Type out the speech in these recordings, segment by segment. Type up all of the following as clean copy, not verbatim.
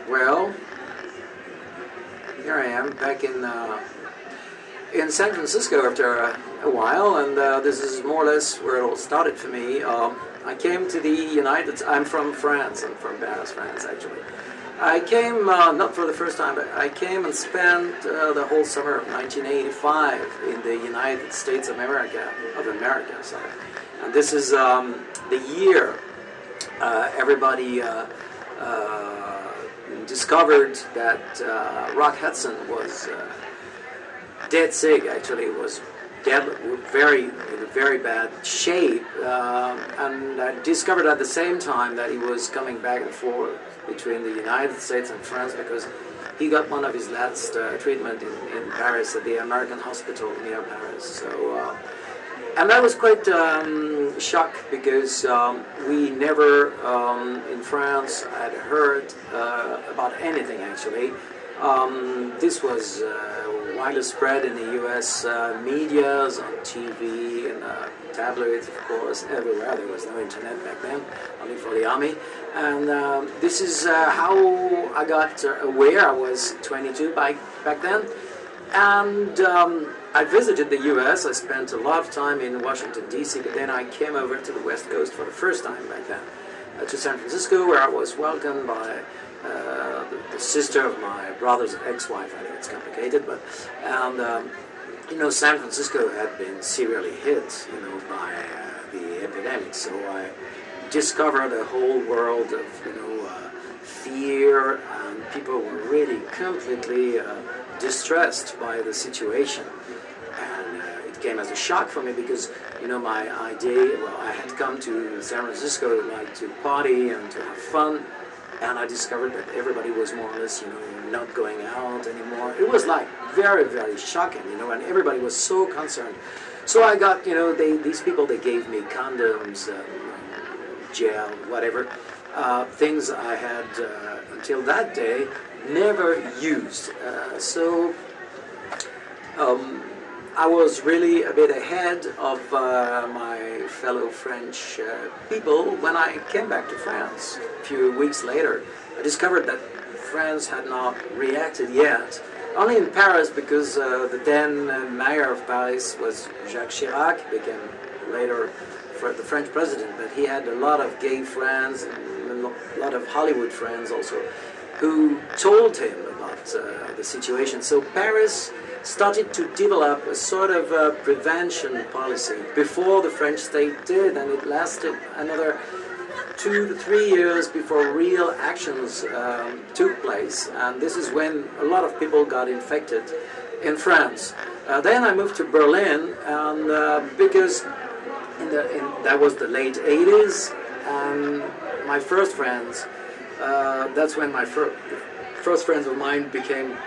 Well, here I am back in San Francisco after a while, and this is more or less where it all started for me. I came to the I'm from France. I'm from Paris, France, actually. I came, not for the first time, but I came and spent the whole summer of 1985 in the United States of America, sorry. And this is the year everybody discovered that Rock Hudson was dead sick. Actually, it was dead, in very bad shape, and I discovered at the same time that he was coming back and forth between the United States and France because he got one of his last treatment in Paris at the American hospital near Paris. So, and that was quite shock because we never in France had heard about anything actually. This was widely spread in the U.S. Medias, on TV, in tabloids, of course, everywhere. There was no internet back then, only for the army. And this is how I got aware. I was 22 back then. And I visited the U.S. I spent a lot of time in Washington, D.C., but then I came over to the West Coast for the first time back then, to San Francisco, where I was welcomed by the sister of my brother's ex-wife. I know it's complicated, but you know, San Francisco had been severely hit, you know, by the epidemic. So I discovered a whole world of, you know, fear, and people were really completely distressed by the situation. And it came as a shock for me because, you know, my idea, well, I had come to San Francisco like to party and to have fun. And I discovered that everybody was more or less, you know, not going out anymore. It was like very, very shocking, you know, and everybody was so concerned. So I got, you know, these people, they gave me condoms, gel, whatever, things I had until that day never used. So I was really a bit ahead of my fellow French people when I came back to France. A few weeks later, I discovered that France had not reacted yet. Only in Paris, because the then mayor of Paris was Jacques Chirac, became later the French president, but he had a lot of gay friends, and a lot of Hollywood friends also, who told him about the situation. So Paris started to develop a sort of prevention policy before the French state did, and it lasted another 2 to 3 years before real actions took place. And this is when a lot of people got infected in France. Then I moved to Berlin, and because that was the late 80s, and my first friends, that's when my first friends of mine became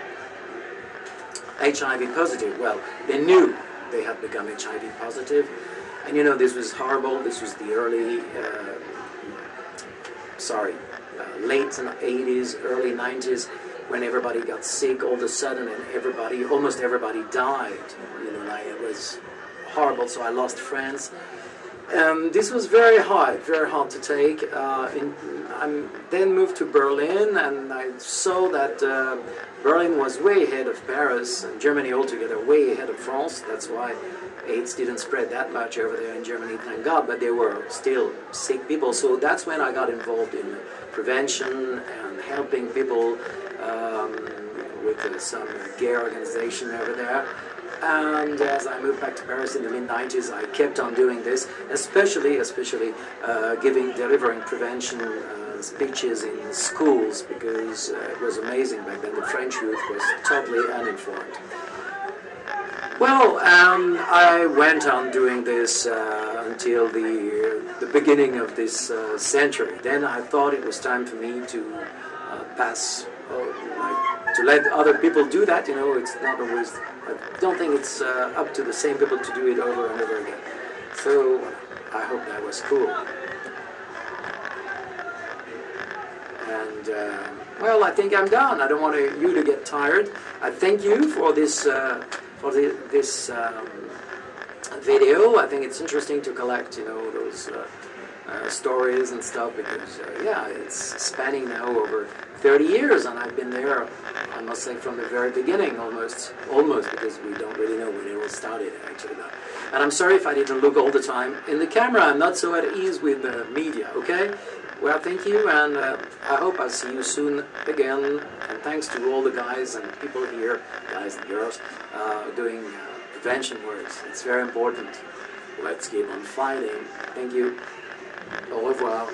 HIV positive. Well, they knew they had become HIV positive, and you know, this was horrible. This was the late 80s, early 90s, when everybody got sick all of a sudden, and almost everybody died. You know, like, it was horrible. So I lost friends. This was very hard to take. I then moved to Berlin, and I saw that Berlin was way ahead of Paris, and Germany altogether way ahead of France. That's why AIDS didn't spread that much over there in Germany, thank God, but there were still sick people. So that's when I got involved in prevention and helping people with some gay organization over there. And as I moved back to Paris in the mid-90s, I kept on doing this, especially delivering prevention speeches in schools, because it was amazing back then. The French youth was totally uninformed. Well, I went on doing this until the beginning of this century. Then I thought it was time for me to to let other people do that. You know, it's not always, I don't think it's up to the same people to do it over and over again. So I hope that was cool. And well, I think I'm done. I don't want you to get tired. I thank you for this video. I think it's interesting to collect, you know, those stories and stuff, because yeah, it's spanning now over 30 years, and I've been there, I must say, from the very beginning, almost, because we don't really know when it all started, actually. And I'm sorry if I didn't look all the time in the camera. I'm not so at ease with the media, okay? Well, thank you, and I hope I'll see you soon again, and thanks to all the guys and people here, guys and girls, doing prevention works. It's very important. Let's keep on fighting. Thank you. Au revoir.